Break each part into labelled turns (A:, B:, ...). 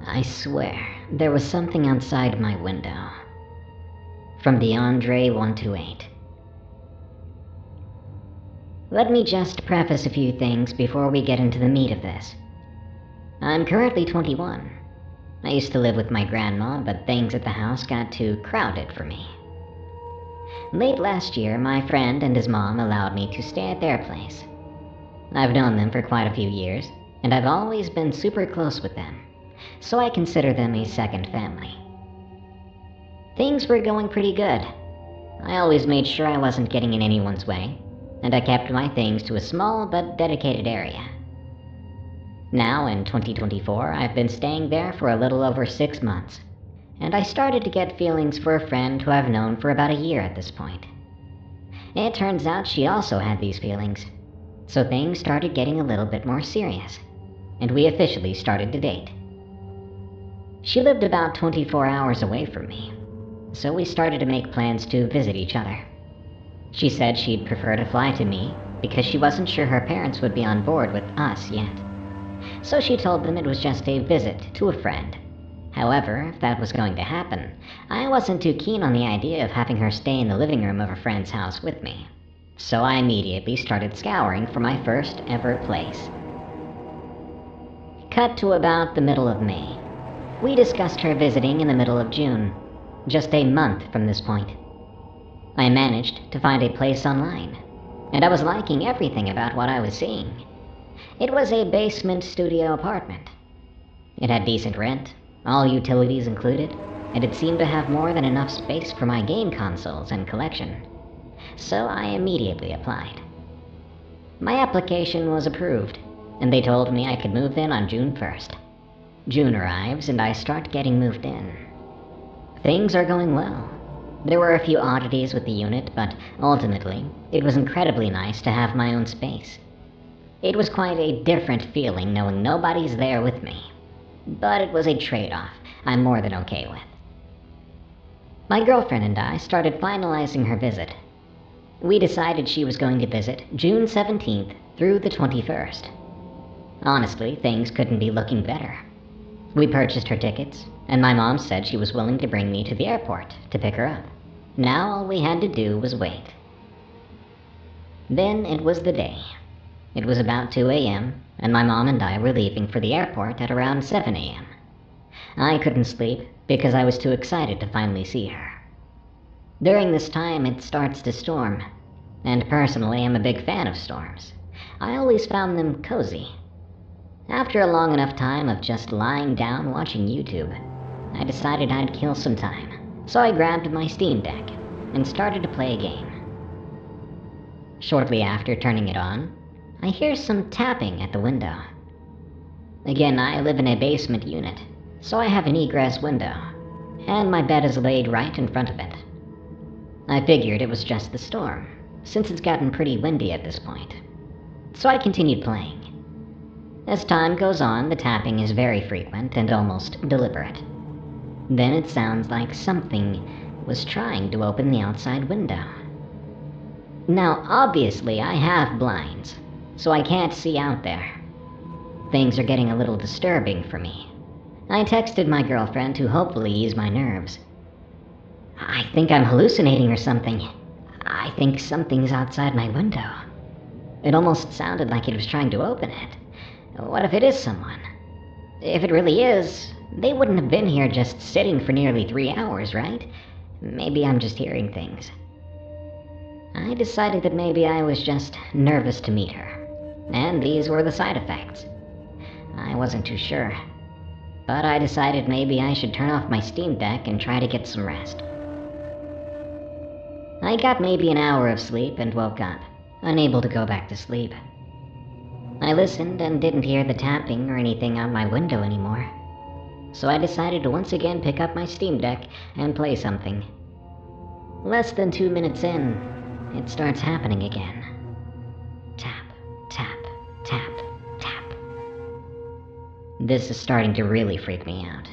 A: I swear, there was something outside my window. From the Andre 128. Let me just preface a few things before we get into the meat of this. I'm currently 21. I used to live with my grandma, but things at the house got too crowded for me. Late last year, my friend and his mom allowed me to stay at their place. I've known them for quite a few years, and I've always been super close with them, so I consider them a second family. Things were going pretty good. I always made sure I wasn't getting in anyone's way, and I kept my things to a small but dedicated area. Now, in 2024, I've been staying there for a little over 6 months, and I started to get feelings for a friend who I've known for about a year at this point. It turns out she also had these feelings, so things started getting a little bit more serious, and we officially started to date. She lived about 24 hours away from me, so we started to make plans to visit each other. She said she'd prefer to fly to me because she wasn't sure her parents would be on board with us yet. So she told them it was just a visit to a friend. However, if that was going to happen, I wasn't too keen on the idea of having her stay in the living room of a friend's house with me. So I immediately started scouring for my first ever place. Cut to about the middle of May. We discussed her visiting in the middle of June, just a month from this point. I managed to find a place online, and I was liking everything about what I was seeing. It was a basement studio apartment. It had decent rent, all utilities included, and it seemed to have more than enough space for my game consoles and collection. So I immediately applied. My application was approved, and they told me I could move in on June 1st. June arrives and I start getting moved in. Things are going well. There were a few oddities with the unit, but ultimately, it was incredibly nice to have my own space. It was quite a different feeling knowing nobody's there with me, but it was a trade-off I'm more than okay with. My girlfriend and I started finalizing her visit. We decided she was going to visit June 17th through the 21st. Honestly, things couldn't be looking better. We purchased her tickets, and my mom said she was willing to bring me to the airport to pick her up. Now all we had to do was wait. Then it was the day. It was about 2 a.m., and my mom and I were leaving for the airport at around 7 a.m. I couldn't sleep because I was too excited to finally see her. During this time, it starts to storm, and personally, I'm a big fan of storms. I always found them cozy. After a long enough time of just lying down watching YouTube, I decided I'd kill some time, so I grabbed my Steam Deck and started to play a game. Shortly after turning it on, I hear some tapping at the window. Again, I live in a basement unit, so I have an egress window, and my bed is laid right in front of it. I figured it was just the storm, since it's gotten pretty windy at this point. So I continued playing. As time goes on, the tapping is very frequent and almost deliberate. Then it sounds like something was trying to open the outside window. Now, obviously, I have blinds, so I can't see out there. Things are getting a little disturbing for me. I texted my girlfriend to hopefully ease my nerves. I think I'm hallucinating or something. I think something's outside my window. It almost sounded like it was trying to open it. What if it is someone? If it really is, they wouldn't have been here just sitting for nearly 3 hours, right? Maybe I'm just hearing things. I decided that maybe I was just nervous to meet her, and these were the side effects. I wasn't too sure, but I decided maybe I should turn off my Steam Deck and try to get some rest. I got maybe an hour of sleep and woke up, unable to go back to sleep. I listened and didn't hear the tapping or anything out my window anymore, so I decided to once again pick up my Steam Deck and play something. Less than 2 minutes in, it starts happening again. Tap, tap, tap, tap. This is starting to really freak me out.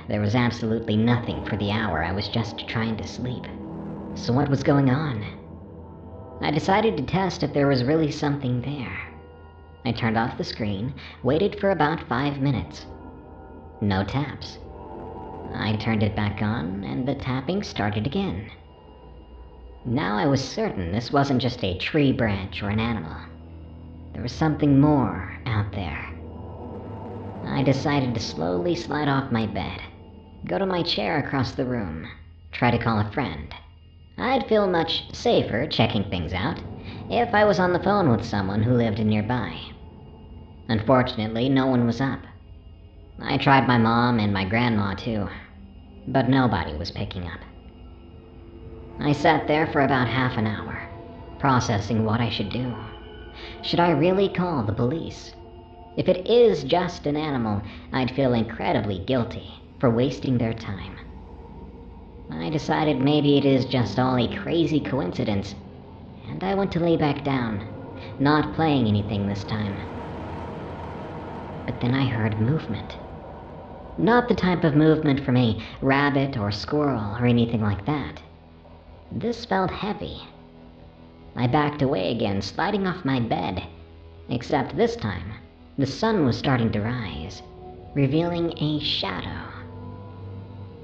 A: There was absolutely nothing for the hour I was just trying to sleep. So what was going on? I decided to test if there was really something there. I turned off the screen, waited for about 5 minutes. No taps. I turned it back on, and the tapping started again. Now I was certain this wasn't just a tree branch or an animal. There was something more out there. I decided to slowly slide off my bed, go to my chair across the room, try to call a friend. I'd feel much safer checking things out if I was on the phone with someone who lived nearby. Unfortunately, no one was up. I tried my mom and my grandma too, but nobody was picking up. I sat there for about half an hour, processing what I should do. Should I really call the police? If it is just an animal, I'd feel incredibly guilty for wasting their time. I decided maybe it is just all a crazy coincidence, and I went to lay back down, not playing anything this time. But then I heard movement. Not the type of movement from a rabbit or squirrel or anything like that. This felt heavy. I backed away again, sliding off my bed, except this time, the sun was starting to rise, revealing a shadow.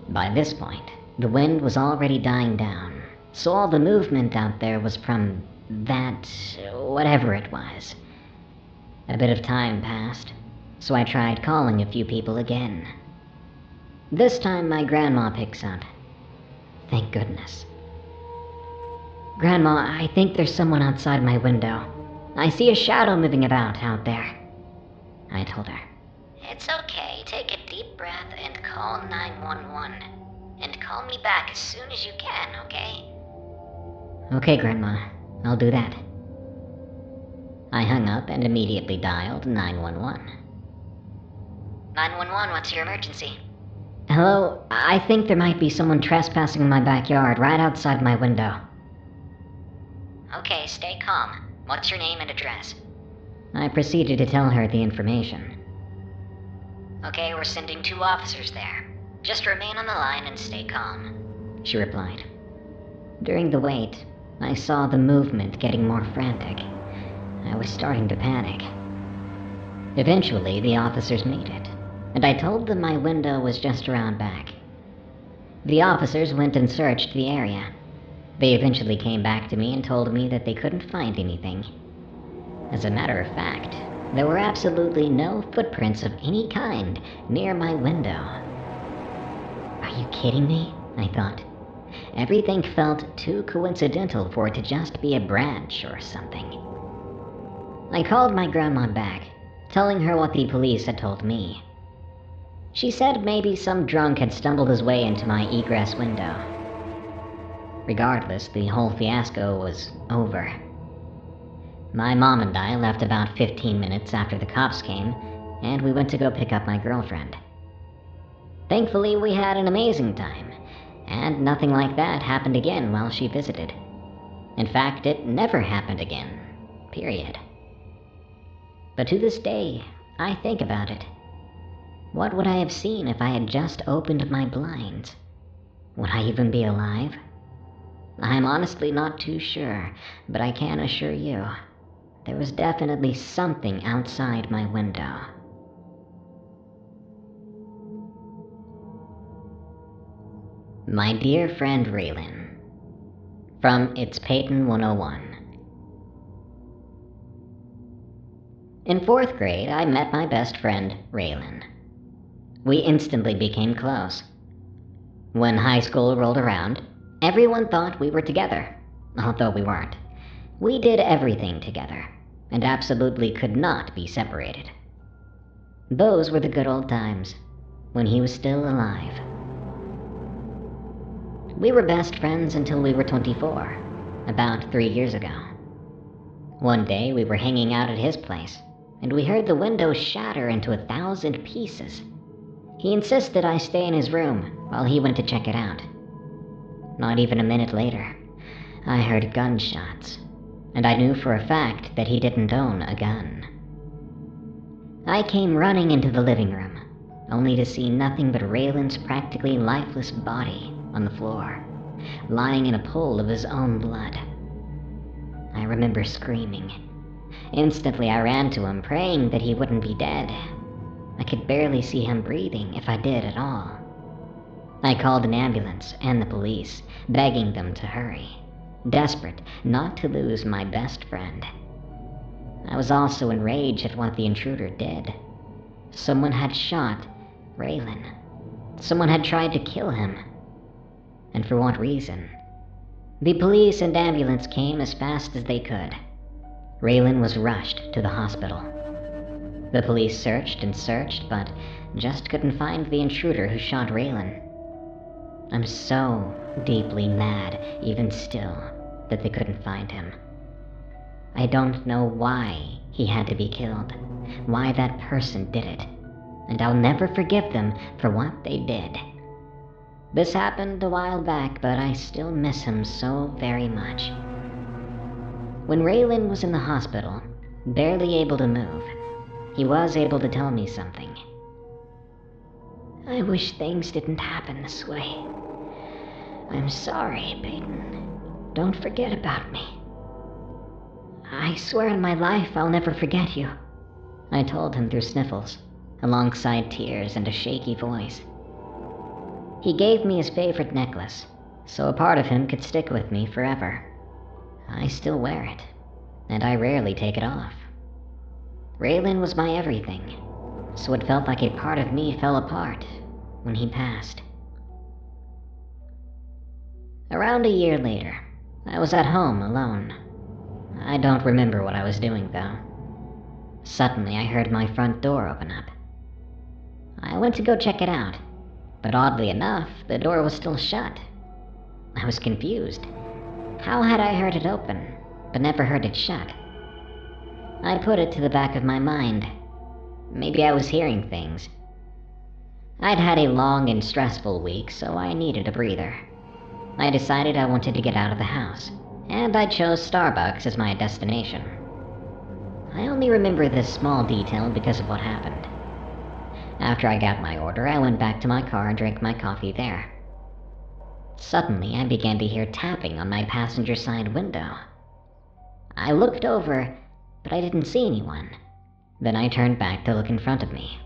A: By this point, the wind was already dying down, so all the movement out there was from that, whatever it was. A bit of time passed, so I tried calling a few people again. This time my grandma picks up. Thank goodness. Grandma, I think there's someone outside my window. I see a shadow moving about out there. I told her. It's okay, take a deep breath and call 911. And call me back as soon as you can, okay? Okay, Grandma, I'll do that. I hung up and immediately dialed 911. 911, what's your emergency? Hello, I think there might be someone trespassing in my backyard right outside my window. Okay, stay calm. What's your name and address? I proceeded to tell her the information. Okay, we're sending 2 officers there. Just remain on the line and stay calm, she replied. During the wait, I saw the movement getting more frantic. I was starting to panic. Eventually, the officers made it, and I told them my window was just around back. The officers went and searched the area. They eventually came back to me and told me that they couldn't find anything. As a matter of fact, there were absolutely no footprints of any kind near my window. Are you kidding me? I thought. Everything felt too coincidental for it to just be a branch or something. I called my grandma back, telling her what the police had told me. She said maybe some drunk had stumbled his way into my egress window. Regardless, the whole fiasco was over. My mom and I left about 15 minutes after the cops came, and we went to go pick up my girlfriend. Thankfully, we had an amazing time, and nothing like that happened again while she visited. In fact, it never happened again, period. But to this day, I think about it. What would I have seen if I had just opened my blinds? Would I even be alive? I'm honestly not too sure, but I can assure you, there was definitely something outside my window. My dear friend Raylan. From It's Peyton 101. In 4th grade, I met my best friend, Raylan. We instantly became close. When high school rolled around, everyone thought we were together, although we weren't. We did everything together, and absolutely could not be separated. Those were the good old times, when he was still alive. We were best friends until we were 24, about 3 years ago. One day we were hanging out at his place, and we heard the window shatter into 1,000 pieces. He insisted I stay in his room while he went to check it out. Not even a minute later, I heard gunshots, and I knew for a fact that he didn't own a gun. I came running into the living room, only to see nothing but Raylan's practically lifeless body on the floor, lying in a pool of his own blood. I remember screaming. Instantly I ran to him, praying that he wouldn't be dead. I could barely see him breathing if I did at all. I called an ambulance and the police, begging them to hurry, desperate not to lose my best friend. I was also enraged at what the intruder did. Someone had shot Raylan. Someone had tried to kill him. And for what reason? The police and ambulance came as fast as they could. Raylan was rushed to the hospital. The police searched and searched, but just couldn't find the intruder who shot Raylan. I'm so deeply mad, even still, that they couldn't find him. I don't know why he had to be killed, why that person did it, and I'll never forgive them for what they did. This happened a while back, but I still miss him so very much. When Raylan was in the hospital, barely able to move, he was able to tell me something. I wish things didn't happen this way. I'm sorry, Peyton. Don't forget about me. I swear on my life I'll never forget you, I told him through sniffles, alongside tears and a shaky voice. He gave me his favorite necklace, so a part of him could stick with me forever. I still wear it, and I rarely take it off. Raylan was my everything, so it felt like a part of me fell apart when he passed. Around a year later, I was at home alone. I don't remember what I was doing, though. Suddenly, I heard my front door open up. I went to go check it out, but oddly enough, the door was still shut. I was confused. How had I heard it open, but never heard it shut? I put it to the back of my mind. Maybe I was hearing things. I'd had a long and stressful week, so I needed a breather. I decided I wanted to get out of the house, and I chose Starbucks as my destination. I only remember this small detail because of what happened. After I got my order, I went back to my car and drank my coffee there. Suddenly, I began to hear tapping on my passenger side window. I looked over, but I didn't see anyone. Then I turned back to look in front of me,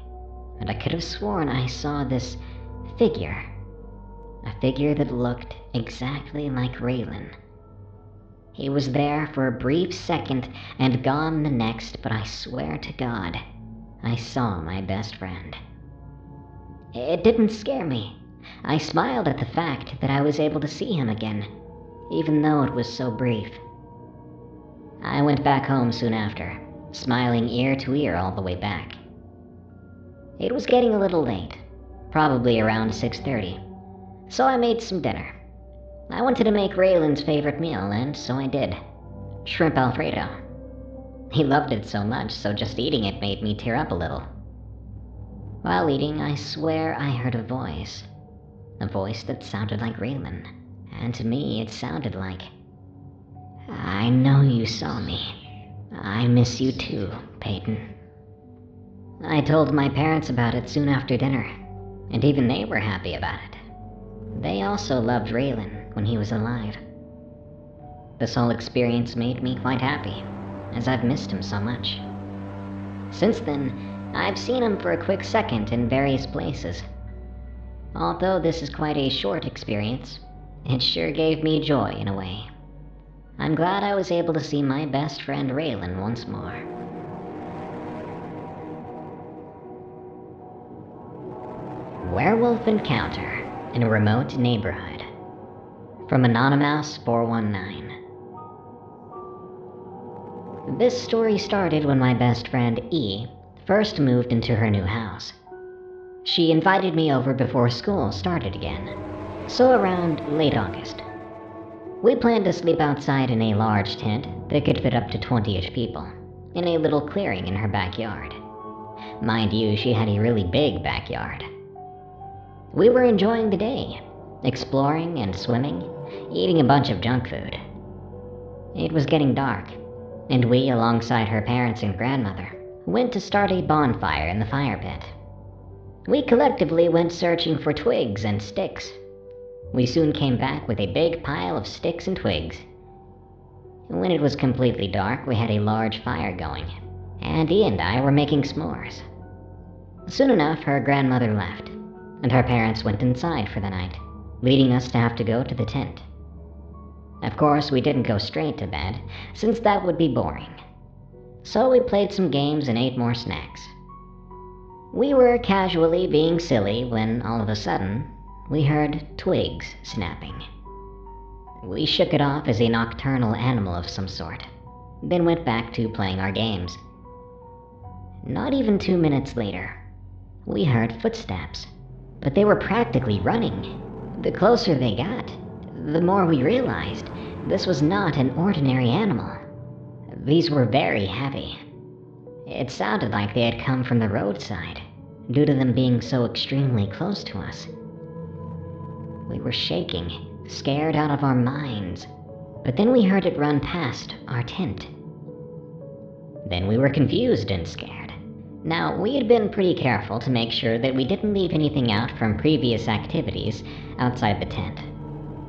A: and I could have sworn I saw this figure. A figure that looked exactly like Raylan. He was there for a brief second and gone the next, but I swear to God, I saw my best friend. It didn't scare me. I smiled at the fact that I was able to see him again, even though it was so brief. I went back home soon after, smiling ear to ear all the way back. It was getting a little late, probably around 6:30, so I made some dinner. I wanted to make Raylan's favorite meal, and so I did. Shrimp Alfredo. He loved it so much, so just eating it made me tear up a little. While eating, I swear I heard a voice that sounded like Raylan, and to me it sounded like, I know you saw me. I miss you too, Peyton. I told my parents about it soon after dinner, and even they were happy about it. They also loved Raylan when he was alive. This whole experience made me quite happy, as I've missed him so much. Since then, I've seen him for a quick second in various places. Although this is quite a short experience, it sure gave me joy in a way. I'm glad I was able to see my best friend Raylan once more. Werewolf encounter in a remote neighborhood. From Anonymous 419. This story started when my best friend E first moved into her new house. She invited me over before school started again, so around late August. We planned to sleep outside in a large tent that could fit up to 20-ish people, in a little clearing in her backyard. Mind you, she had a really big backyard. We were enjoying the day, exploring and swimming, eating a bunch of junk food. It was getting dark, and we, alongside her parents and grandmother, went to start a bonfire in the fire pit. We collectively went searching for twigs and sticks. We soon came back with a big pile of sticks and twigs. When it was completely dark, we had a large fire going, and E and I were making s'mores. Soon enough, her grandmother left, and her parents went inside for the night, leaving us to have to go to the tent. Of course, we didn't go straight to bed, since that would be boring. So we played some games and ate more snacks. We were casually being silly when, all of a sudden, we heard twigs snapping. We shook it off as a nocturnal animal of some sort, then went back to playing our games. Not even 2 minutes later, we heard footsteps, but they were practically running. The closer they got, the more we realized this was not an ordinary animal. These were very heavy. It sounded like they had come from the roadside, due to them being so extremely close to us. We were shaking, scared out of our minds, but then we heard it run past our tent. Then we were confused and scared. Now, we had been pretty careful to make sure that we didn't leave anything out from previous activities outside the tent,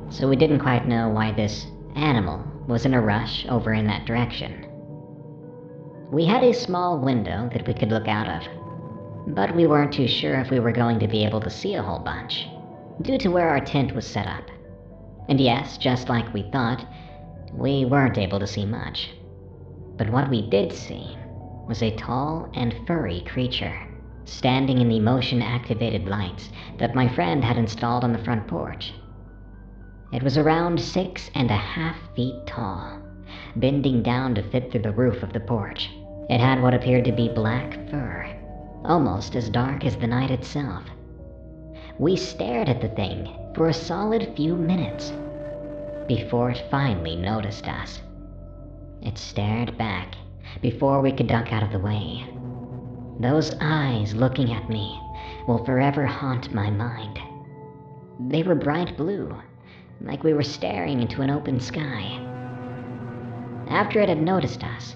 A: so we didn't quite know why this animal was in a rush over in that direction. We had a small window that we could look out of, but we weren't too sure if we were going to be able to see a whole bunch, due to where our tent was set up. And yes, just like we thought, we weren't able to see much. But what we did see was a tall and furry creature, standing in the motion-activated lights that my friend had installed on the front porch. It was around 6.5 feet tall, bending down to fit through the roof of the porch. It had what appeared to be black fur, almost as dark as the night itself. We stared at the thing for a solid few minutes, before it finally noticed us. It stared back before we could duck out of the way. Those eyes looking at me will forever haunt my mind. They were bright blue, like we were staring into an open sky. After it had noticed us,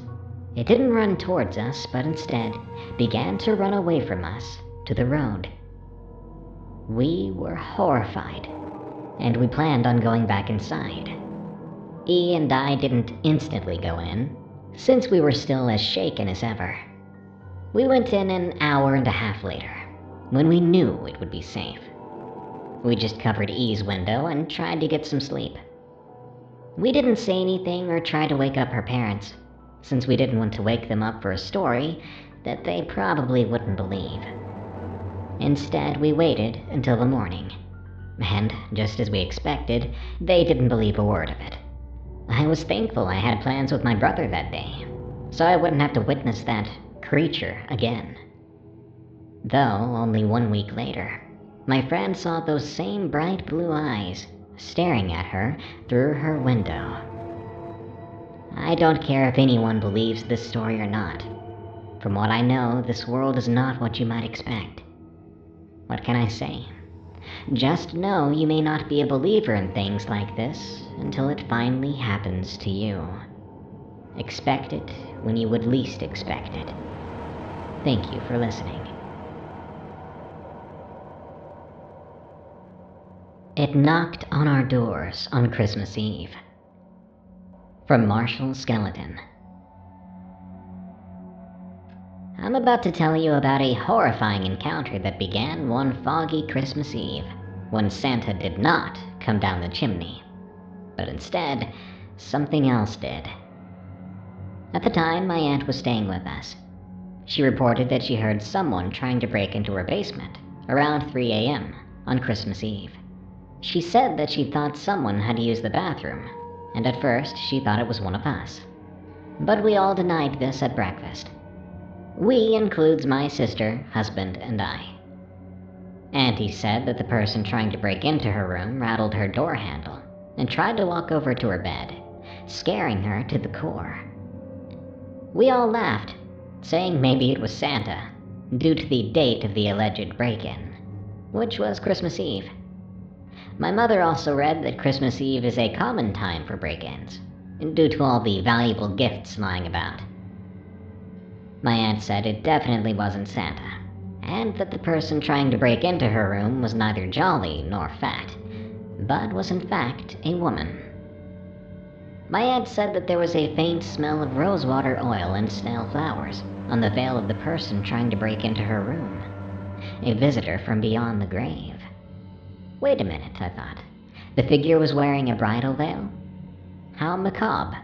A: it didn't run towards us, but instead began to run away from us to the road. We were horrified, and we planned on going back inside. E and I didn't instantly go in, since we were still as shaken as ever. We went in an hour and a half later, when we knew it would be safe. We just covered E's window and tried to get some sleep. We didn't say anything or try to wake up her parents, since we didn't want to wake them up for a story that they probably wouldn't believe. Instead, we waited until the morning, and just as we expected, they didn't believe a word of it. I was thankful I had plans with my brother that day, so I wouldn't have to witness that creature again. Though, only 1 week later, my friend saw those same bright blue eyes staring at her through her window. I don't care if anyone believes this story or not. From what I know, this world is not what you might expect. What can I say? Just know you may not be a believer in things like this until it finally happens to you. Expect it when you would least expect it. Thank you for listening. It knocked on our doors on Christmas Eve. From Marshall Skeleton. I'm about to tell you about a horrifying encounter that began one foggy Christmas Eve, when Santa did not come down the chimney, but instead, something else did. At the time, my aunt was staying with us. She reported that she heard someone trying to break into her basement around 3 a.m. on Christmas Eve. She said that she thought someone had used the bathroom, and at first she thought it was one of us. But we all denied this at breakfast. We includes my sister, husband, and I. Auntie said that the person trying to break into her room rattled her door handle and tried to walk over to her bed, scaring her to the core. We all laughed, saying maybe it was Santa, due to the date of the alleged break-in, which was Christmas Eve. My mother also read that Christmas Eve is a common time for break-ins, due to all the valuable gifts lying about. My aunt said it definitely wasn't Santa, and that the person trying to break into her room was neither jolly nor fat, but was in fact a woman. My aunt said that there was a faint smell of rosewater oil and stale flowers on the veil of the person trying to break into her room. a visitor from beyond the grave. Wait a minute, I thought. The figure was wearing a bridal veil? How macabre.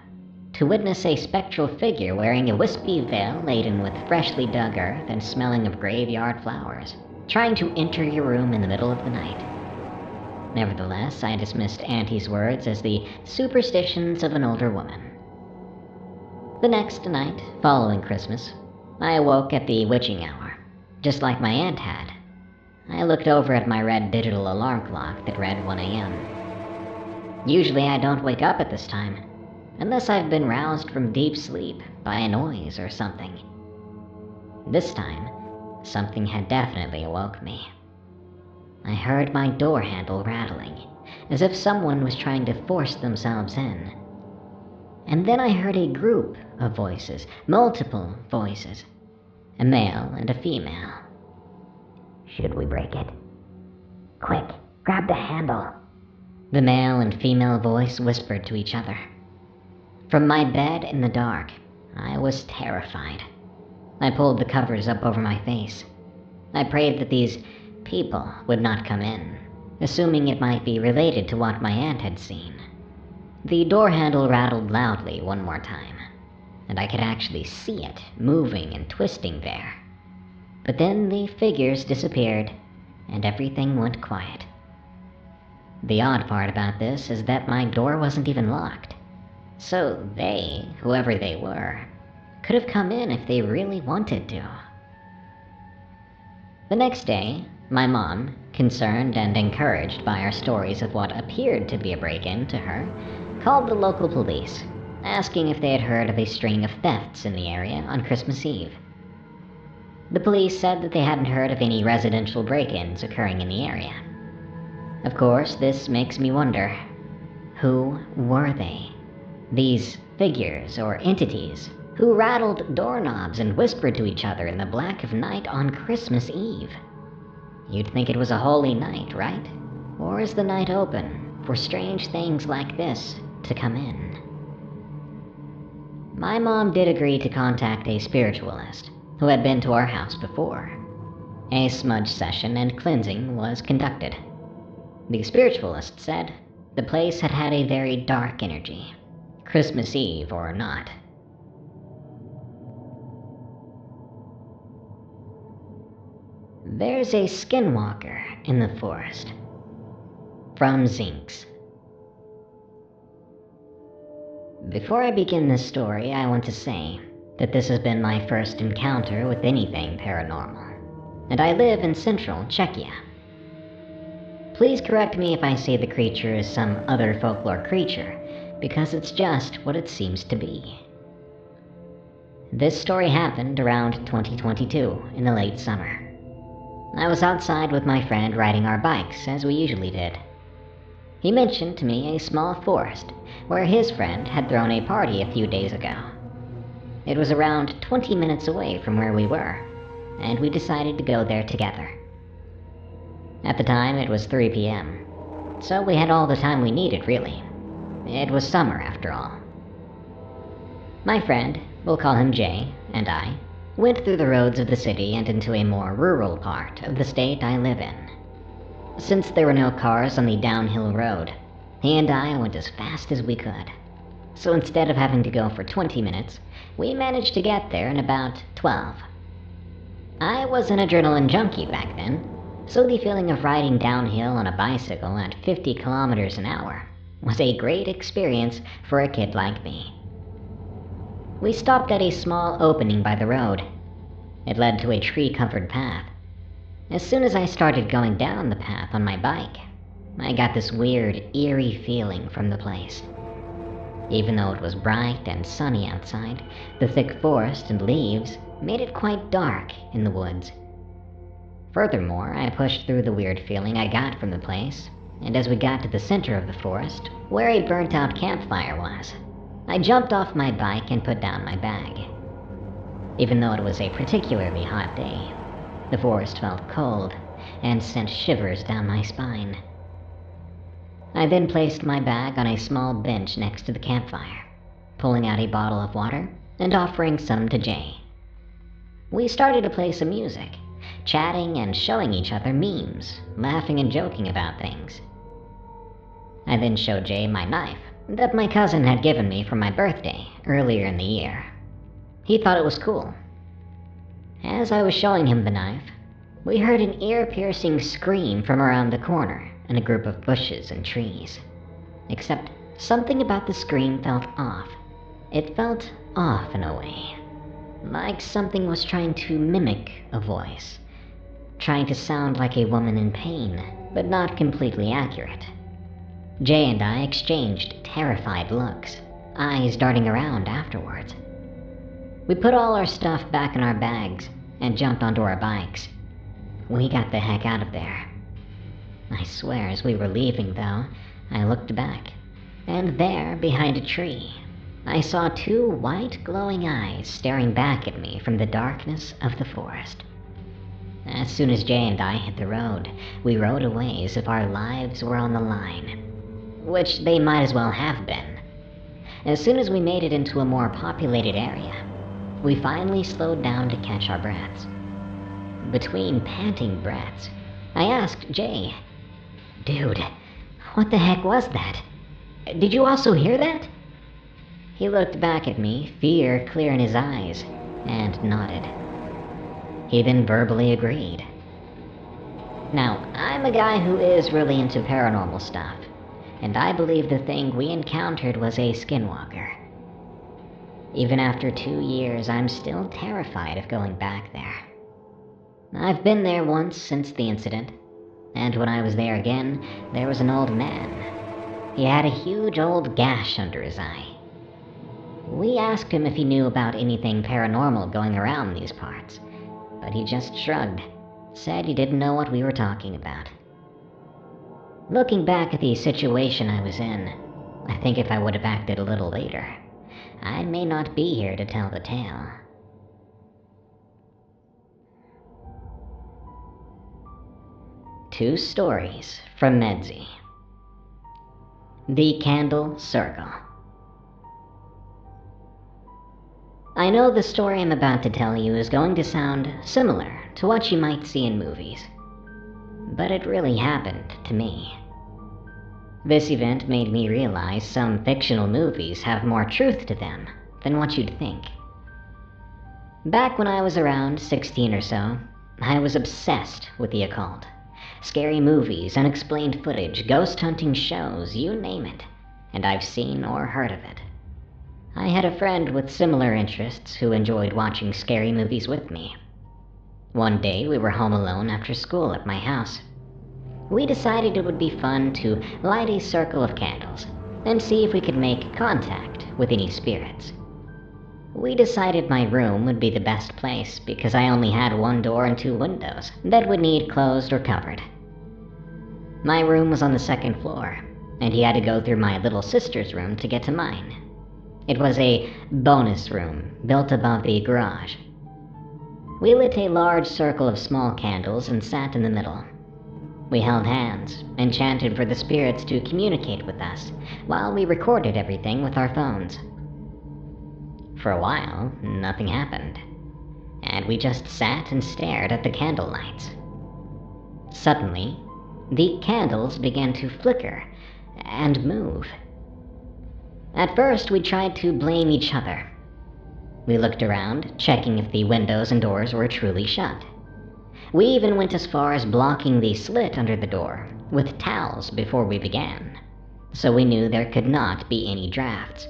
A: To witness a spectral figure wearing a wispy veil laden with freshly dug earth and smelling of graveyard flowers, trying to enter your room in the middle of the night. Nevertheless, I dismissed Auntie's words as the superstitions of an older woman. The next night, following Christmas, I awoke at the witching hour, just like my aunt had. I looked over at my red digital alarm clock that read 1 a.m. Usually I don't wake up at this time, unless I've been roused from deep sleep by a noise or something. This time, something had definitely awoke me. I heard my door handle rattling, as if someone was trying to force themselves in. And then I heard a group of voices, multiple voices, a male and a female. "Should we break it? Quick, grab the handle," the male and female voice whispered to each other. From my bed in the dark, I was terrified. I pulled the covers up over my face. I prayed that these people would not come in, assuming it might be related to what my aunt had seen. The door handle rattled loudly one more time, and I could actually see it moving and twisting there. But then the figures disappeared, and everything went quiet. The odd part about this is that my door wasn't even locked. So they, whoever they were, could have come in if they really wanted to. The next day, my mom, concerned and encouraged by our stories of what appeared to be a break-in to her, called the local police, asking if they had heard of a string of thefts in the area on Christmas Eve. The police said that they hadn't heard of any residential break-ins occurring in the area. Of course, this makes me wonder, who were they? These figures or entities who rattled doorknobs and whispered to each other in the black of night on Christmas Eve. You'd think it was a holy night, right? Or is the night open for strange things like this to come in? My mom did agree to contact a spiritualist who had been to our house before. A smudge session and cleansing was conducted. The spiritualist said the place had had a very dark energy, Christmas Eve or not. There's a skinwalker in the forest. From Zinks. Before I begin this story, I want to say that this has been my first encounter with anything paranormal, and I live in central Czechia. Please correct me if I say the creature is some other folklore creature, because it's just what it seems to be. This story happened around 2022, in the late summer. I was outside with my friend riding our bikes, as we usually did. He mentioned to me a small forest where his friend had thrown a party a few days ago. It was around 20 minutes away from where we were, and we decided to go there together. At the time, it was 3 p.m., so we had all the time we needed, really. It was summer, after all. My friend, we'll call him Jay, and I went through the roads of the city and into a more rural part of the state I live in. Since there were no cars on the downhill road, he and I went as fast as we could. So instead of having to go for 20 minutes, we managed to get there in about 12. I was an adrenaline junkie back then, so the feeling of riding downhill on a bicycle at 50 kilometers an hour was a great experience for a kid like me. We stopped at a small opening by the road. It led to a tree-covered path. As soon as I started going down the path on my bike, I got this weird, eerie feeling from the place. Even though it was bright and sunny outside, the thick forest and leaves made it quite dark in the woods. Furthermore, I pushed through the weird feeling I got from the place, and as we got to the center of the forest, where a burnt-out campfire was, I jumped off my bike and put down my bag. Even though it was a particularly hot day, the forest felt cold and sent shivers down my spine. I then placed my bag on a small bench next to the campfire, pulling out a bottle of water and offering some to Jay. We started to play some music, chatting and showing each other memes, laughing and joking about things. I then showed Jay my knife that my cousin had given me for my birthday earlier in the year. He thought it was cool. As I was showing him the knife, we heard an ear-piercing scream from around the corner in a group of bushes and trees. Except something about the scream felt off. It felt off in a way. Like something was trying to mimic a voice. Trying to sound like a woman in pain, but not completely accurate. Jay and I exchanged terrified looks, eyes darting around afterwards. We put all our stuff back in our bags and jumped onto our bikes. We got the heck out of there. I swear, as we were leaving, though, I looked back, and there, behind a tree, I saw two white glowing eyes staring back at me from the darkness of the forest. As soon as Jay and I hit the road, we rode away as if our lives were on the line. Which they might as well have been. As soon as we made it into a more populated area, we finally slowed down to catch our breaths. Between panting breaths, I asked Jay, "Dude, what the heck was that? Did you also hear that?" He looked back at me, fear clear in his eyes, and nodded. He then verbally agreed. Now, I'm a guy who is really into paranormal stuff, and I believe the thing we encountered was a skinwalker. Even after 2 years, I'm still terrified of going back there. I've been there once since the incident, and when I was there again, there was an old man. He had a huge old gash under his eye. We asked him if he knew about anything paranormal going around these parts, but he just shrugged, said he didn't know what we were talking about. Looking back at the situation I was in, I think if I would have acted a little later, I may not be here to tell the tale. Two stories from Medzi. The Candle Circle. I know the story I'm about to tell you is going to sound similar to what you might see in movies, but it really happened to me. This event made me realize some fictional movies have more truth to them than what you'd think. Back when I was around 16 or so, I was obsessed with the occult. Scary movies, unexplained footage, ghost hunting shows, you name it, and I've seen or heard of it. I had a friend with similar interests who enjoyed watching scary movies with me. One day we were home alone after school at my house. We decided it would be fun to light a circle of candles and see if we could make contact with any spirits. We decided my room would be the best place because I only had one door and 2 windows that would need closed or covered. My room was on the 2nd floor, and he had to go through my little sister's room to get to mine. It was a bonus room built above the garage. We lit a large circle of small candles and sat in the middle. We held hands and chanted for the spirits to communicate with us while we recorded everything with our phones. For a while, nothing happened, and we just sat and stared at the candle lights. Suddenly, the candles began to flicker and move. At first, we tried to blame each other. We looked around, checking if the windows and doors were truly shut. We even went as far as blocking the slit under the door with towels before we began, so we knew there could not be any drafts.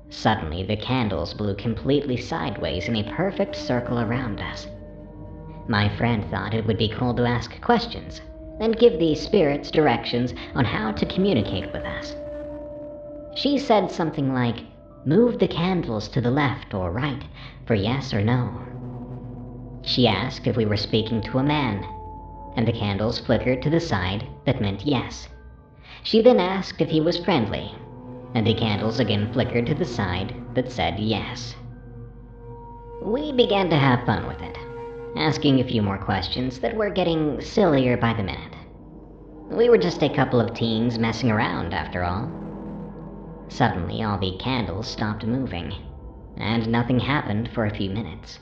A: Suddenly, the candles blew completely sideways in a perfect circle around us. My friend thought it would be cool to ask questions and give the spirits directions on how to communicate with us. She said something like, "Move the candles to the left or right for yes or no." She asked if we were speaking to a man, and the candles flickered to the side that meant yes. She then asked if he was friendly, and the candles again flickered to the side that said yes. We began to have fun with it, asking a few more questions that were getting sillier by the minute. We were just a couple of teens messing around, after all. Suddenly, all the candles stopped moving, and nothing happened for a few minutes.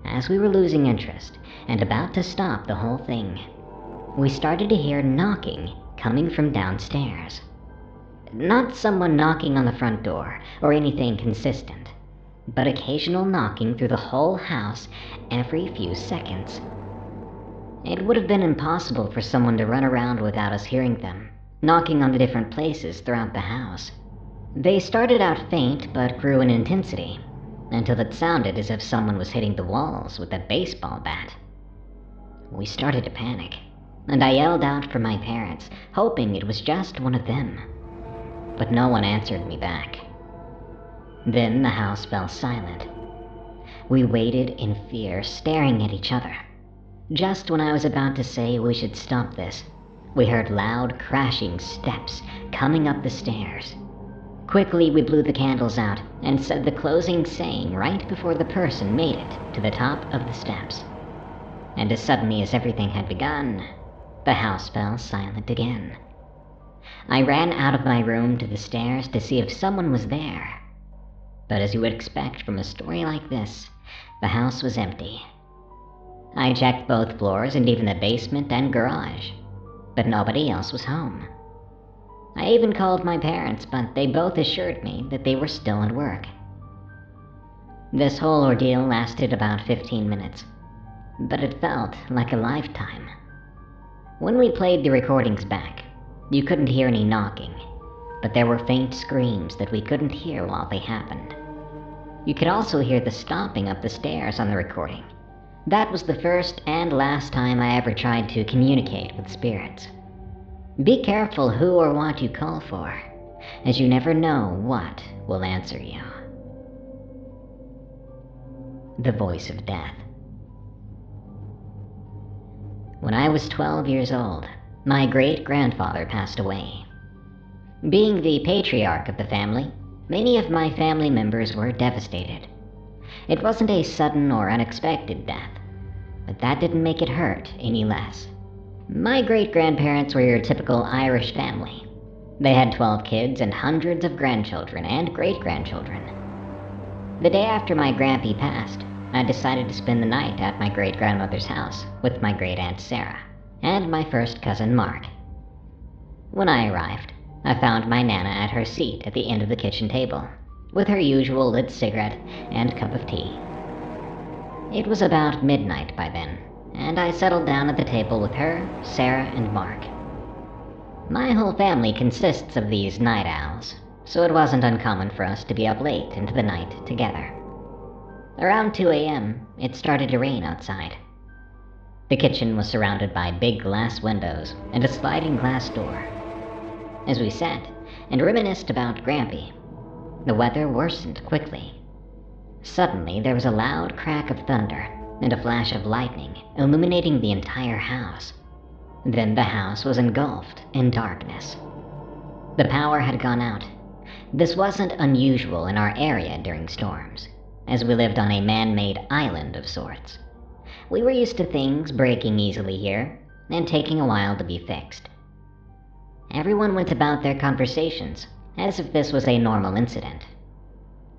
A: As we were losing interest and about to stop the whole thing, we started to hear knocking coming from downstairs. Not someone knocking on the front door or anything consistent, but occasional knocking through the whole house every few seconds. It would have been impossible for someone to run around without us hearing them, knocking on the different places throughout the house. They started out faint but grew in intensity, until it sounded as if someone was hitting the walls with a baseball bat. We started to panic, and I yelled out for my parents, hoping it was just one of them. But no one answered me back. Then the house fell silent. We waited in fear, staring at each other. Just when I was about to say we should stop this, we heard loud crashing steps coming up the stairs. Quickly we blew the candles out and said the closing saying right before the person made it to the top of the steps. And as suddenly as everything had begun, the house fell silent again. I ran out of my room to the stairs to see if someone was there. But as you would expect from a story like this, the house was empty. I checked both floors and even the basement and garage, but nobody else was home. I even called my parents, but they both assured me that they were still at work. This whole ordeal lasted about 15 minutes, but it felt like a lifetime. When we played the recordings back, you couldn't hear any knocking, but there were faint screams that we couldn't hear while they happened. You could also hear the stomping up the stairs on the recording. That was the first and last time I ever tried to communicate with spirits. Be careful who or what you call for, as you never know what will answer you. The voice of death. When I was 12 years old, my great-grandfather passed away. Being the patriarch of the family, many of my family members were devastated. It wasn't a sudden or unexpected death, but that didn't make it hurt any less. My great-grandparents were your typical Irish family. They had 12 kids and hundreds of grandchildren and great-grandchildren. The day after my grampy passed, I decided to spend the night at my great-grandmother's house with my great-aunt Sarah and my first cousin Mark. When I arrived, I found my Nana at her seat at the end of the kitchen table, with her usual lit cigarette and cup of tea. It was about midnight by then, and I settled down at the table with her, Sarah, and Mark. My whole family consists of these night owls, so it wasn't uncommon for us to be up late into the night together. Around 2 a.m., it started to rain outside. The kitchen was surrounded by big glass windows and a sliding glass door. As we sat and reminisced about Grampy, the weather worsened quickly. Suddenly, there was a loud crack of thunder and a flash of lightning illuminating the entire house. Then the house was engulfed in darkness. The power had gone out. This wasn't unusual in our area during storms, as we lived on a man-made island of sorts. We were used to things breaking easily here and taking a while to be fixed. Everyone went about their conversations as if this was a normal incident.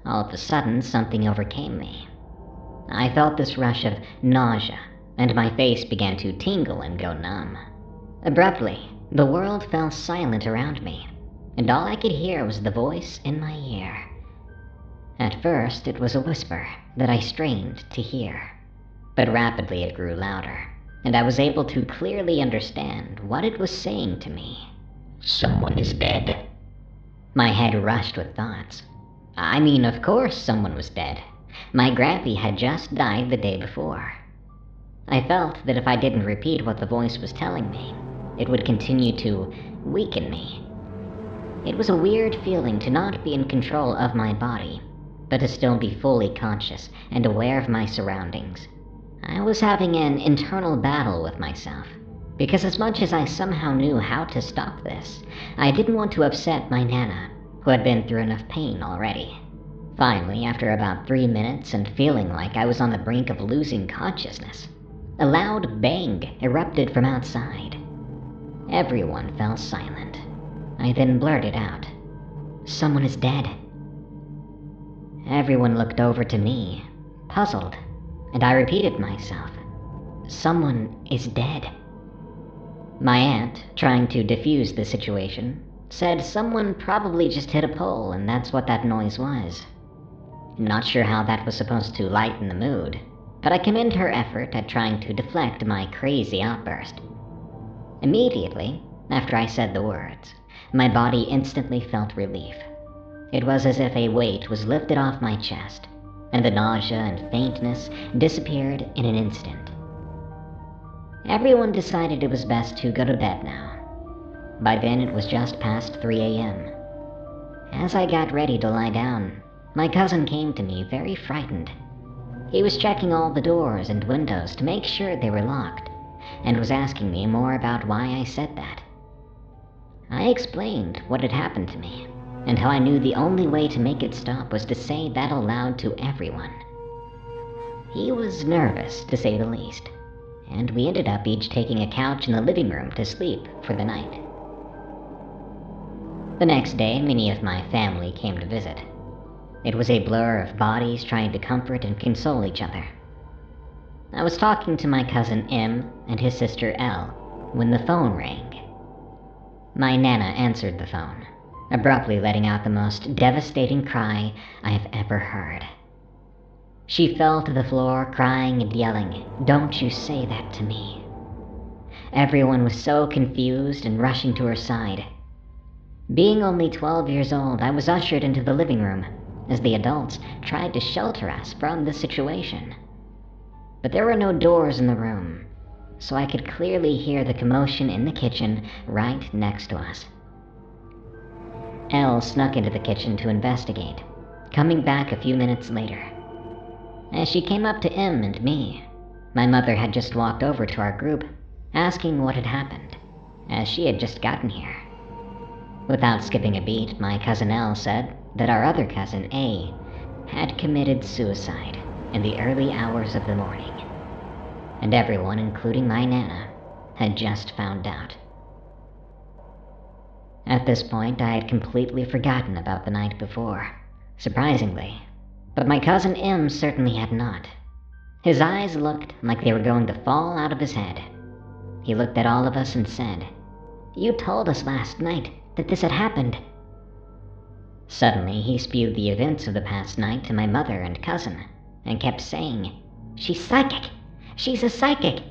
A: All of a sudden, something overcame me. I felt this rush of nausea, and my face began to tingle and go numb. Abruptly, the world fell silent around me, and all I could hear was the voice in my ear. At first, it was a whisper that I strained to hear, but rapidly it grew louder, and I was able to clearly understand what it was saying to me.
B: Someone is dead.
A: My head rushed with thoughts. I mean, of course someone was dead. My Grampy had just died the day before. I felt that if I didn't repeat what the voice was telling me, it would continue to weaken me. It was a weird feeling to not be in control of my body, but to still be fully conscious and aware of my surroundings. I was having an internal battle with myself, because as much as I somehow knew how to stop this, I didn't want to upset my Nana, who had been through enough pain already. Finally, after about 3 minutes and feeling like I was on the brink of losing consciousness, a loud bang erupted from outside. Everyone fell silent. I then blurted out, "Someone is dead." Everyone looked over to me, puzzled, and I repeated myself, "Someone is dead." My aunt, trying to defuse the situation, said someone probably just hit a pole and that's what that noise was. Not sure how that was supposed to lighten the mood, but I commend her effort at trying to deflect my crazy outburst. Immediately, after I said the words, my body instantly felt relief. It was as if a weight was lifted off my chest, and the nausea and faintness disappeared in an instant. Everyone decided it was best to go to bed now. By then it was just past 3 a.m. As I got ready to lie down, my cousin came to me very frightened. He was checking all the doors and windows to make sure they were locked, and was asking me more about why I said that. I explained what had happened to me, and how I knew the only way to make it stop was to say that aloud to everyone. He was nervous, to say the least, and we ended up each taking a couch in the living room to sleep for the night. The next day, many of my family came to visit. It was a blur of bodies trying to comfort and console each other. I was talking to my cousin M and his sister L when the phone rang. My Nana answered the phone, abruptly letting out the most devastating cry I have ever heard. She fell to the floor crying and yelling, "Don't you say that to me." Everyone was so confused and rushing to her side. Being only 12 years old, I was ushered into the living room as the adults tried to shelter us from the situation. But there were no doors in the room, so I could clearly hear the commotion in the kitchen right next to us. Elle snuck into the kitchen to investigate, coming back a few minutes later. As she came up to M and me, my mother had just walked over to our group, asking what had happened, as she had just gotten here. Without skipping a beat, my cousin L said that our other cousin A had committed suicide in the early hours of the morning, and everyone, including my Nana, had just found out. At this point, I had completely forgotten about the night before, surprisingly, but my cousin M certainly had not. His eyes looked like they were going to fall out of his head. He looked at all of us and said, "You told us last night that this had happened." Suddenly, he spewed the events of the past night to my mother and cousin, and kept saying, "She's psychic! She's a psychic!"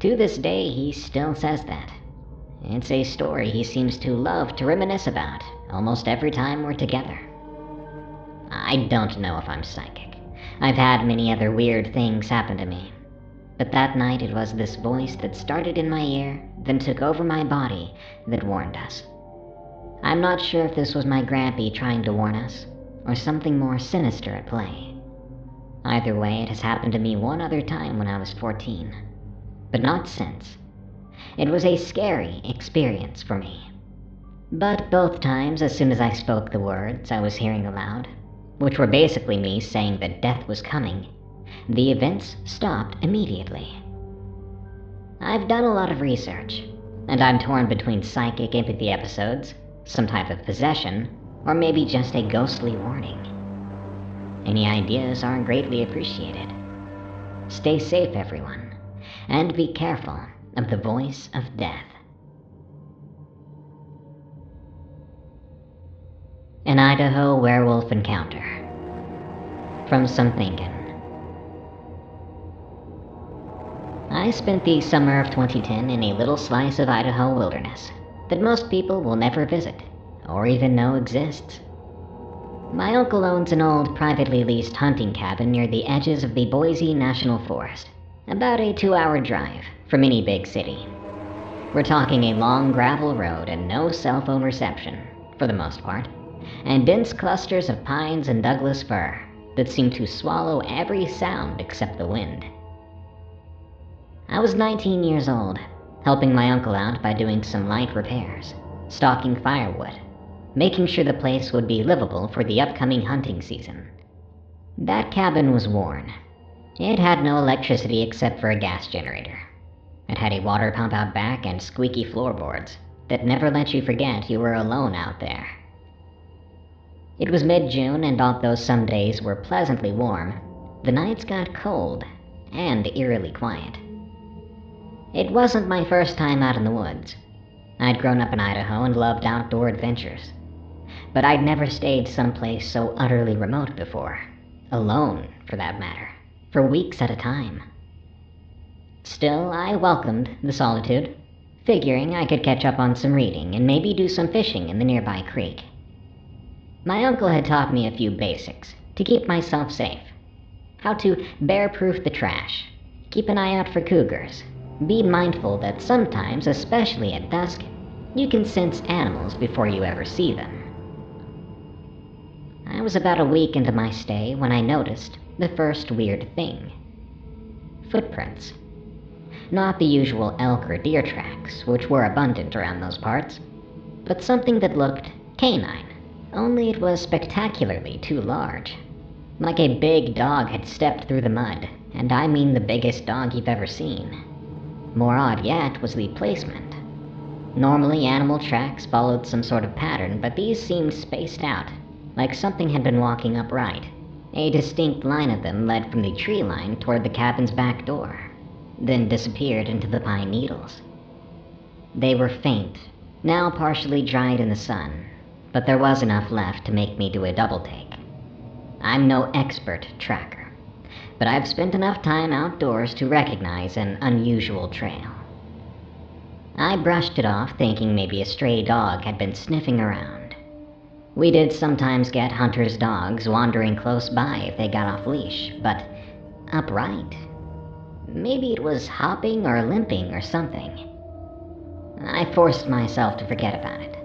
A: To this day, he still says that. It's a story he seems to love to reminisce about almost every time we're together. I don't know if I'm psychic. I've had many other weird things happen to me. But that night it was this voice that started in my ear, then took over my body, that warned us. I'm not sure if this was my Grampy trying to warn us, or something more sinister at play. Either way, it has happened to me one other time when I was 14, but not since. It was a scary experience for me. But both times, as soon as I spoke the words I was hearing aloud, which were basically me saying that death was coming, the events stopped immediately. I've done a lot of research, and I'm torn between psychic empathy episodes, some type of possession, or maybe just a ghostly warning. Any ideas are greatly appreciated. Stay safe, everyone, and be careful of the voice of death. An Idaho werewolf encounter. From some thinking. I spent the summer of 2010 in a little slice of Idaho wilderness that most people will never visit, or even know exists. My uncle owns an old privately leased hunting cabin near the edges of the Boise National Forest, about a 2-hour drive from any big city. We're talking a long gravel road and no cell phone reception, for the most part, and dense clusters of pines and Douglas fir that seem to swallow every sound except the wind. I was 19 years old, helping my uncle out by doing some light repairs, stocking firewood, making sure the place would be livable for the upcoming hunting season. That cabin was worn. It had no electricity except for a gas generator. It had a water pump out back and squeaky floorboards that never let you forget you were alone out there. It was mid-June, and although some days were pleasantly warm, the nights got cold and eerily quiet. It wasn't my first time out in the woods. I'd grown up in Idaho and loved outdoor adventures. But I'd never stayed someplace so utterly remote before. Alone, for that matter. For weeks at a time. Still, I welcomed the solitude, figuring I could catch up on some reading and maybe do some fishing in the nearby creek. My uncle had taught me a few basics to keep myself safe. How to bear-proof the trash, keep an eye out for cougars, be mindful that sometimes, especially at dusk, you can sense animals before you ever see them. I was about a week into my stay when I noticed the first weird thing. Footprints. Not the usual elk or deer tracks, which were abundant around those parts, but something that looked canine, only it was spectacularly too large. Like a big dog had stepped through the mud, and I mean the biggest dog you've ever seen. More odd yet was the placement. Normally animal tracks followed some sort of pattern, but these seemed spaced out, like something had been walking upright. A distinct line of them led from the tree line toward the cabin's back door, then disappeared into the pine needles. They were faint, now partially dried in the sun, but there was enough left to make me do a double take. I'm no expert tracker, but I've spent enough time outdoors to recognize an unusual trail. I brushed it off, thinking maybe a stray dog had been sniffing around. We did sometimes get hunters' dogs wandering close by if they got off leash, but upright? Maybe it was hopping or limping or something. I forced myself to forget about it,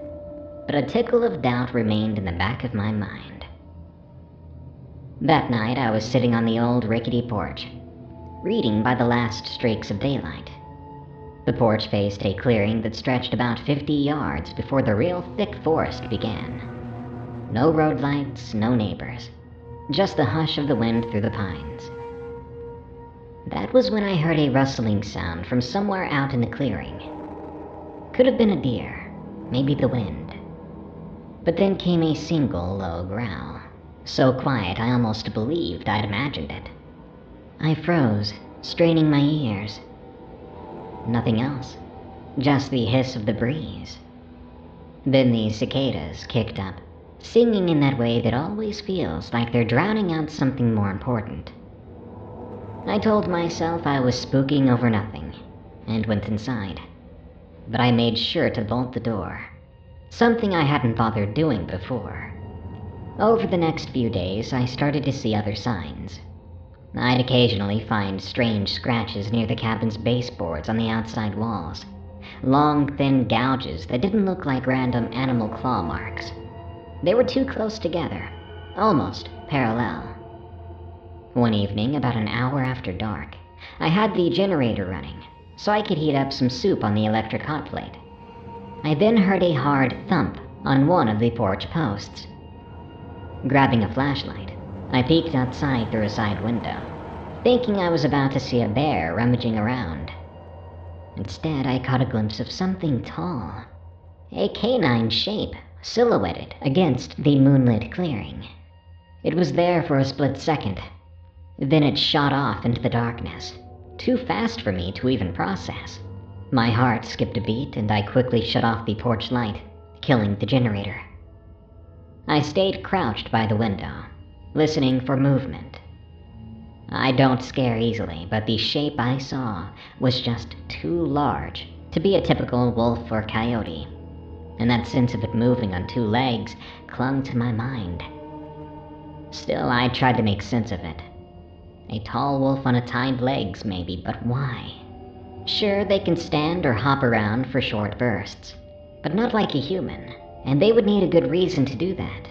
A: but a tickle of doubt remained in the back of my mind. That night I was sitting on the old rickety porch, reading by the last streaks of daylight. The porch faced a clearing that stretched about 50 yards before the real thick forest began. No road lights, no neighbors, just the hush of the wind through the pines. That was when I heard a rustling sound from somewhere out in the clearing. Could have been a deer, maybe the wind. But then came a single low growl, so quiet I almost believed I'd imagined it. I froze, straining my ears. Nothing else, just the hiss of the breeze. Then the cicadas kicked up, singing in that way that always feels like they're drowning out something more important. I told myself I was spooking over nothing, and went inside. But I made sure to bolt the door, something I hadn't bothered doing before. Over the next few days, I started to see other signs. I'd occasionally find strange scratches near the cabin's baseboards on the outside walls. Long, thin gouges that didn't look like random animal claw marks. They were too close together, almost parallel. One evening, about an hour after dark, I had the generator running, so I could heat up some soup on the electric hot plate. I then heard a hard thump on one of the porch posts. Grabbing a flashlight, I peeked outside through a side window, thinking I was about to see a bear rummaging around. Instead, I caught a glimpse of something tall, a canine shape silhouetted against the moonlit clearing. It was there for a split second. Then it shot off into the darkness, too fast for me to even process. My heart skipped a beat and I quickly shut off the porch light, killing the generator. I stayed crouched by the window, listening for movement. I don't scare easily, but the shape I saw was just too large to be a typical wolf or coyote, and that sense of it moving on two legs clung to my mind. Still, I tried to make sense of it. A tall wolf on its hind legs, maybe, but why? Sure, they can stand or hop around for short bursts, but not like a human, and they would need a good reason to do that.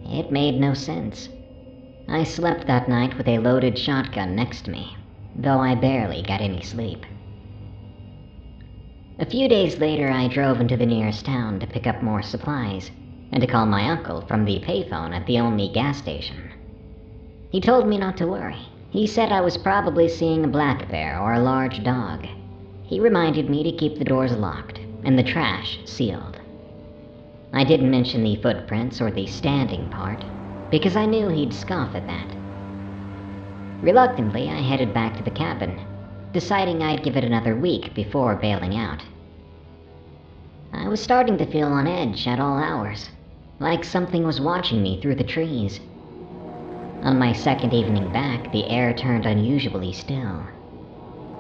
A: It made no sense. I slept that night with a loaded shotgun next to me, though I barely got any sleep. A few days later, I drove into the nearest town to pick up more supplies, and to call my uncle from the payphone at the only gas station. He told me not to worry. He said I was probably seeing a black bear or a large dog. He reminded me to keep the doors locked and the trash sealed. I didn't mention the footprints or the standing part, because I knew he'd scoff at that. Reluctantly, I headed back to the cabin, deciding I'd give it another week before bailing out. I was starting to feel on edge at all hours, like something was watching me through the trees. On my second evening back, the air turned unusually still.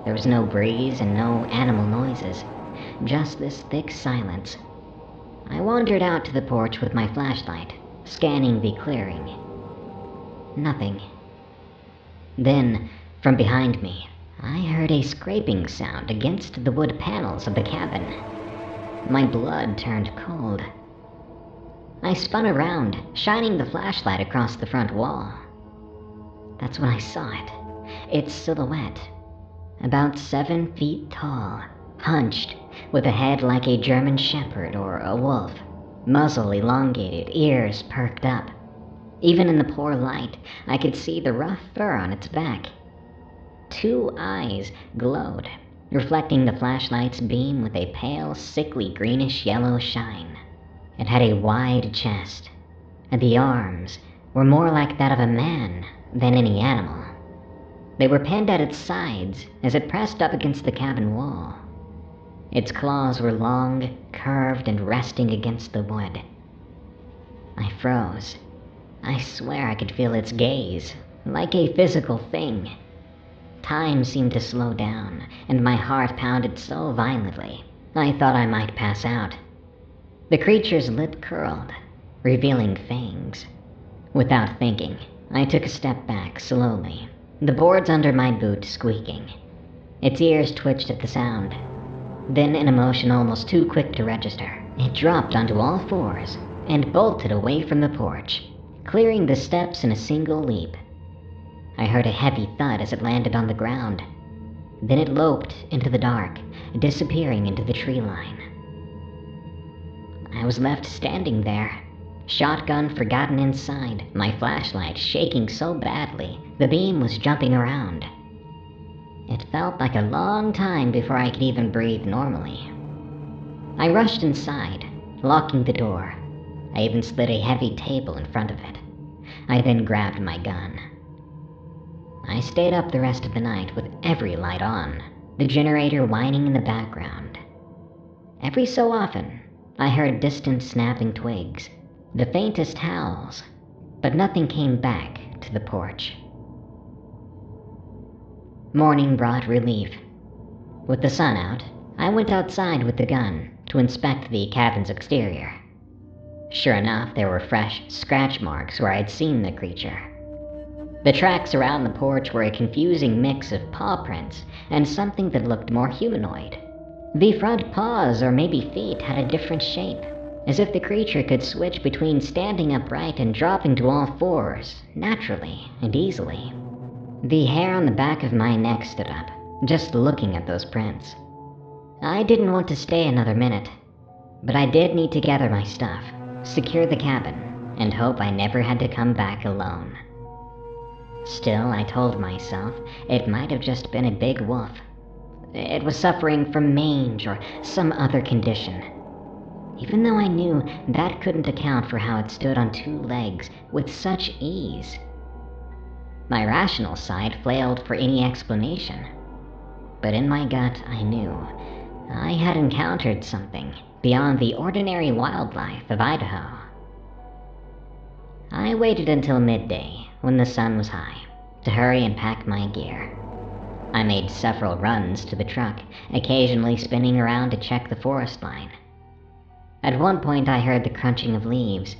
A: There was no breeze and no animal noises, just this thick silence. I wandered out to the porch with my flashlight, scanning the clearing. Nothing. Then, from behind me, I heard a scraping sound against the wood panels of the cabin. My blood turned cold. I spun around, shining the flashlight across the front wall. That's when I saw it. Its silhouette. About 7 feet tall, hunched, with a head like a German shepherd or a wolf, muzzle elongated, ears perked up. Even in the poor light, I could see the rough fur on its back. 2 eyes glowed, reflecting the flashlight's beam with a pale, sickly greenish-yellow shine. It had a wide chest, and the arms were more like that of a man than any animal. They were pinned at its sides as it pressed up against the cabin wall. Its claws were long, curved, and resting against the wood. I froze. I swear I could feel its gaze, like a physical thing. Time seemed to slow down, and my heart pounded so violently, I thought I might pass out. The creature's lip curled, revealing fangs. Without thinking, I took a step back slowly, the boards under my boot squeaking. Its ears twitched at the sound. Then, in a motion almost too quick to register, it dropped onto all fours and bolted away from the porch, clearing the steps in a single leap. I heard a heavy thud as it landed on the ground. Then it loped into the dark, disappearing into the tree line. I was left standing there, shotgun forgotten inside, my flashlight shaking so badly the beam was jumping around. It felt like a long time before I could even breathe normally. I rushed inside, locking the door. I even slid a heavy table in front of it. I then grabbed my gun. I stayed up the rest of the night with every light on, the generator whining in the background. Every so often, I heard distant snapping twigs, the faintest howls, but nothing came back to the porch. Morning brought relief. With the sun out, I went outside with the gun to inspect the cabin's exterior. Sure enough, there were fresh scratch marks where I'd seen the creature. The tracks around the porch were a confusing mix of paw prints and something that looked more humanoid. The front paws, or maybe feet, had a different shape, as if the creature could switch between standing upright and dropping to all fours, naturally and easily. The hair on the back of my neck stood up, just looking at those prints. I didn't want to stay another minute, but I did need to gather my stuff, secure the cabin, and hope I never had to come back alone. Still, I told myself it might have just been a big wolf. It was suffering from mange or some other condition. Even though I knew that couldn't account for how it stood on 2 legs with such ease. My rational side flailed for any explanation. But in my gut, I knew I had encountered something beyond the ordinary wildlife of Idaho. I waited until midday, when the sun was high, to hurry and pack my gear. I made several runs to the truck, occasionally spinning around to check the forest line. At one point I heard the crunching of leaves,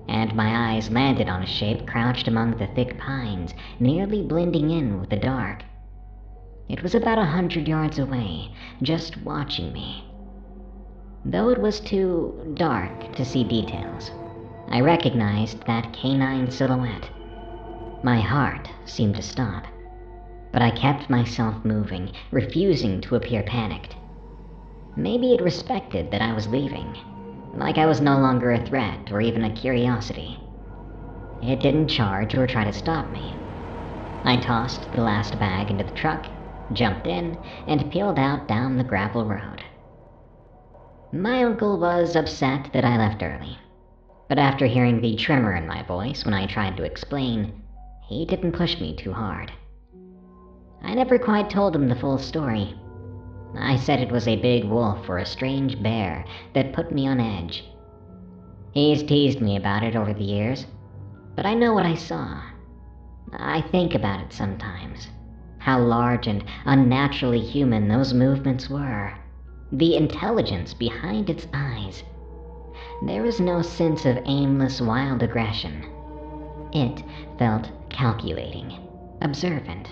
A: and my eyes landed on a shape crouched among the thick pines, nearly blending in with the dark. It was about 100 yards away, just watching me. Though it was too dark to see details, I recognized that canine silhouette. My heart seemed to stop, but I kept myself moving, refusing to appear panicked. Maybe it respected that I was leaving, like I was no longer a threat or even a curiosity. It didn't charge or try to stop me. I tossed the last bag into the truck, jumped in, and peeled out down the gravel road. My uncle was upset that I left early, but after hearing the tremor in my voice when I tried to explain, he didn't push me too hard. I never quite told him the full story. I said it was a big wolf or a strange bear that put me on edge. He's teased me about it over the years, but I know what I saw. I think about it sometimes. How large and unnaturally human those movements were. The intelligence behind its eyes. There was no sense of aimless wild aggression. It felt calculating, observant,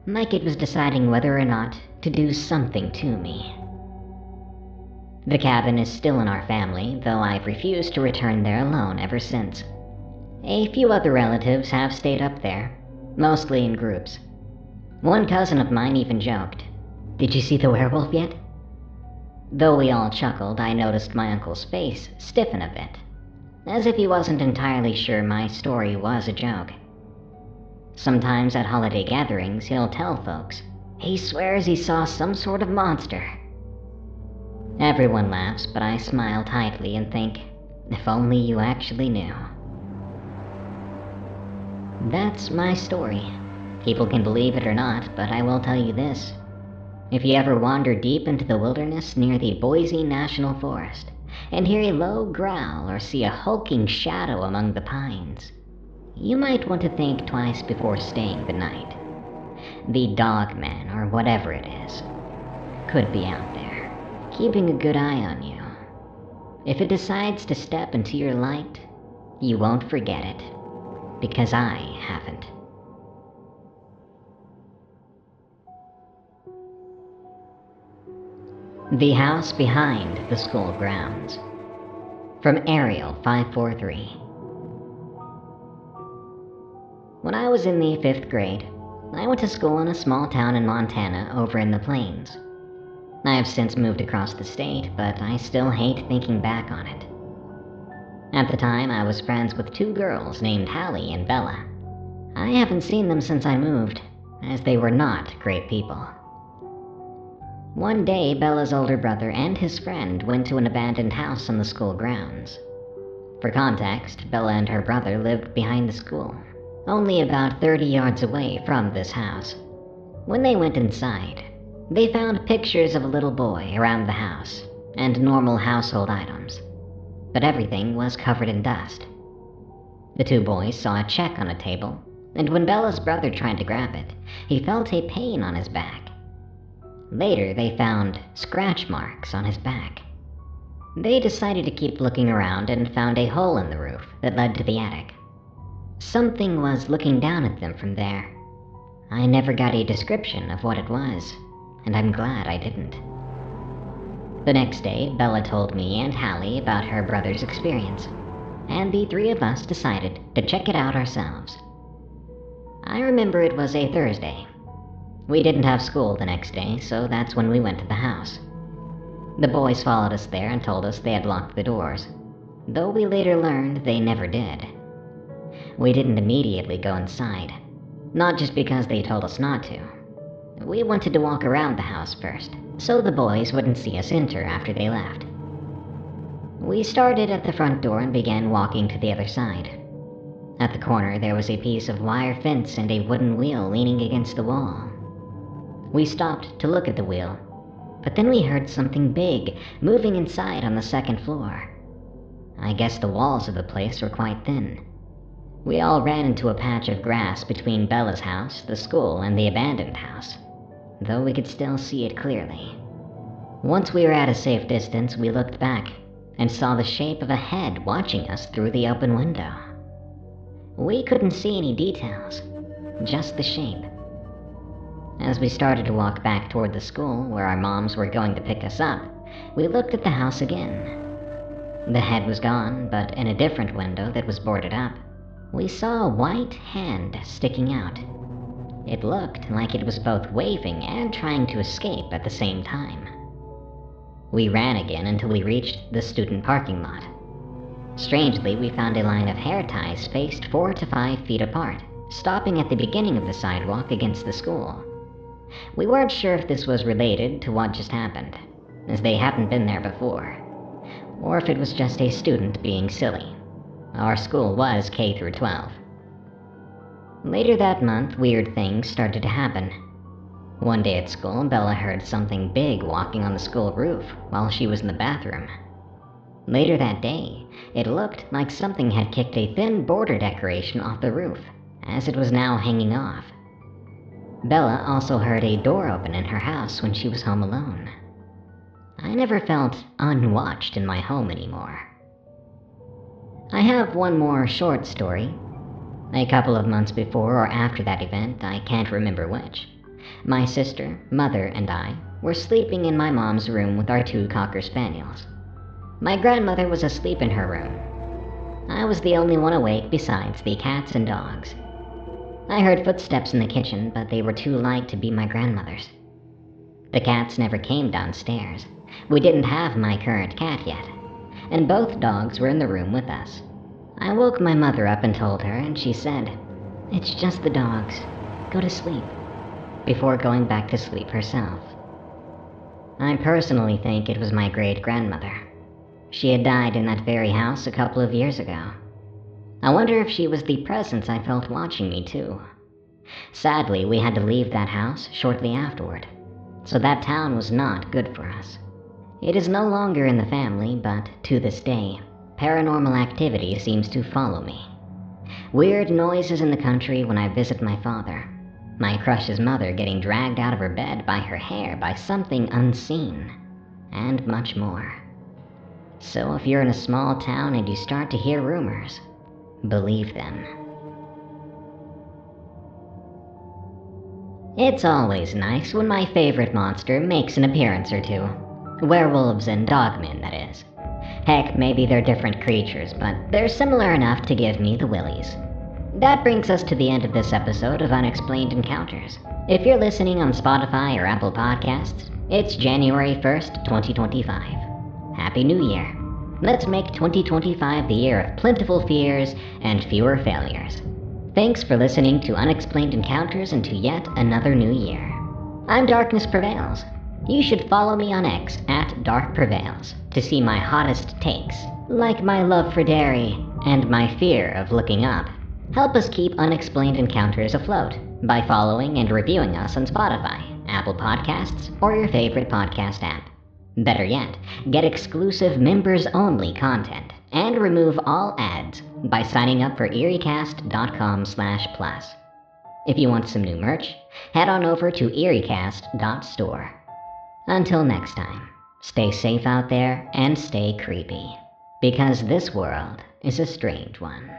A: like it was deciding whether or not to do something to me. The cabin is still in our family, though I've refused to return there alone ever since. A few other relatives have stayed up there, mostly in groups. One cousin of mine even joked, "Did you see the werewolf yet?" Though we all chuckled, I noticed my uncle's face stiffen a bit, as if he wasn't entirely sure my story was a joke. Sometimes at holiday gatherings, he'll tell folks he swears he saw some sort of monster. Everyone laughs, but I smile tightly and think, if only you actually knew. That's my story. People can believe it or not, but I will tell you this. If you ever wander deep into the wilderness near the Boise National Forest, and hear a low growl or see a hulking shadow among the pines, you might want to think twice before staying the night. The Dogman, or whatever it is, could be out there, keeping a good eye on you. If it decides to step into your light, you won't forget it, because I haven't. The House Behind the School Grounds. From Ariel 543. When I was in the 5th grade, I went to school in a small town in Montana over in the plains. I have since moved across the state, but I still hate thinking back on it. At the time, I was friends with 2 girls named Hallie and Bella. I haven't seen them since I moved, as they were not great people. One day, Bella's older brother and his friend went to an abandoned house on the school grounds. For context, Bella and her brother lived behind the school, only about 30 yards away from this house. When they went inside, they found pictures of a little boy around the house, and normal household items. But everything was covered in dust. The 2 boys saw a check on a table, and when Bella's brother tried to grab it, he felt a pain on his back. Later, they found scratch marks on his back. They decided to keep looking around and found a hole in the roof that led to the attic. Something was looking down at them from there. I never got a description of what it was, and I'm glad I didn't. The next day, Bella told me and Hallie about her brother's experience, and the 3 of us decided to check it out ourselves. I remember it was a Thursday. We didn't have school the next day, so that's when we went to the house. The boys followed us there and told us they had locked the doors, though we later learned they never did. We didn't immediately go inside, not just because they told us not to. We wanted to walk around the house first, so the boys wouldn't see us enter after they left. We started at the front door and began walking to the other side. At the corner, there was a piece of wire fence and a wooden wheel leaning against the wall. We stopped to look at the wheel, but then we heard something big moving inside on the 2nd floor. I guess the walls of the place were quite thin. We all ran into a patch of grass between Bella's house, the school, and the abandoned house, though we could still see it clearly. Once we were at a safe distance, we looked back and saw the shape of a head watching us through the open window. We couldn't see any details, just the shape. As we started to walk back toward the school, where our moms were going to pick us up, we looked at the house again. The head was gone, but in a different window that was boarded up, we saw a white hand sticking out. It looked like it was both waving and trying to escape at the same time. We ran again until we reached the student parking lot. Strangely, we found a line of hair ties spaced 4 to 5 feet apart, stopping at the beginning of the sidewalk against the school. We weren't sure if this was related to what just happened, as they hadn't been there before, or if it was just a student being silly. Our school was K through 12. Later that month, weird things started to happen. One day at school, Bella heard something big walking on the school roof while she was in the bathroom. Later that day, it looked like something had kicked a thin border decoration off the roof, as it was now hanging off. Bella also heard a door open in her house when she was home alone. I never felt unwatched in my home anymore. I have one more short story. A couple of months before or after that event, I can't remember which, my sister, mother, and I were sleeping in my mom's room with our 2 Cocker Spaniels. My grandmother was asleep in her room. I was the only one awake besides the cats and dogs. I heard footsteps in the kitchen, but they were too light to be my grandmother's. The cats never came downstairs. We didn't have my current cat yet, and both dogs were in the room with us. I woke my mother up and told her, and she said, "It's just the dogs. Go to sleep," before going back to sleep herself. I personally think it was my great-grandmother. She had died in that very house a couple of years ago. I wonder if she was the presence I felt watching me too. Sadly, we had to leave that house shortly afterward, so that town was not good for us. It is no longer in the family, but to this day, paranormal activity seems to follow me. Weird noises in the country when I visit my father. My crush's mother getting dragged out of her bed by her hair by something unseen. And much more. So if you're in a small town and you start to hear rumors, believe them. It's always nice when my favorite monster makes an appearance or two. Werewolves and dogmen, that is. Heck, maybe they're different creatures, but they're similar enough to give me the willies. That brings us to the end of this episode of Unexplained Encounters. If you're listening on Spotify or Apple Podcasts, it's January 1st, 2025. Happy New Year. Let's make 2025 the year of plentiful fears and fewer failures. Thanks for listening to Unexplained Encounters into yet another new year. I'm Darkness Prevails. You should follow me on X at Dark Prevails to see my hottest takes, like my love for dairy and my fear of looking up. Help us keep Unexplained Encounters afloat by following and reviewing us on Spotify, Apple Podcasts, or your favorite podcast app. Better yet, get exclusive members-only content and remove all ads by signing up for eriecast.com/plus. If you want some new merch, head on over to eriecast.store. Until next time, stay safe out there and stay creepy, because this world is a strange one.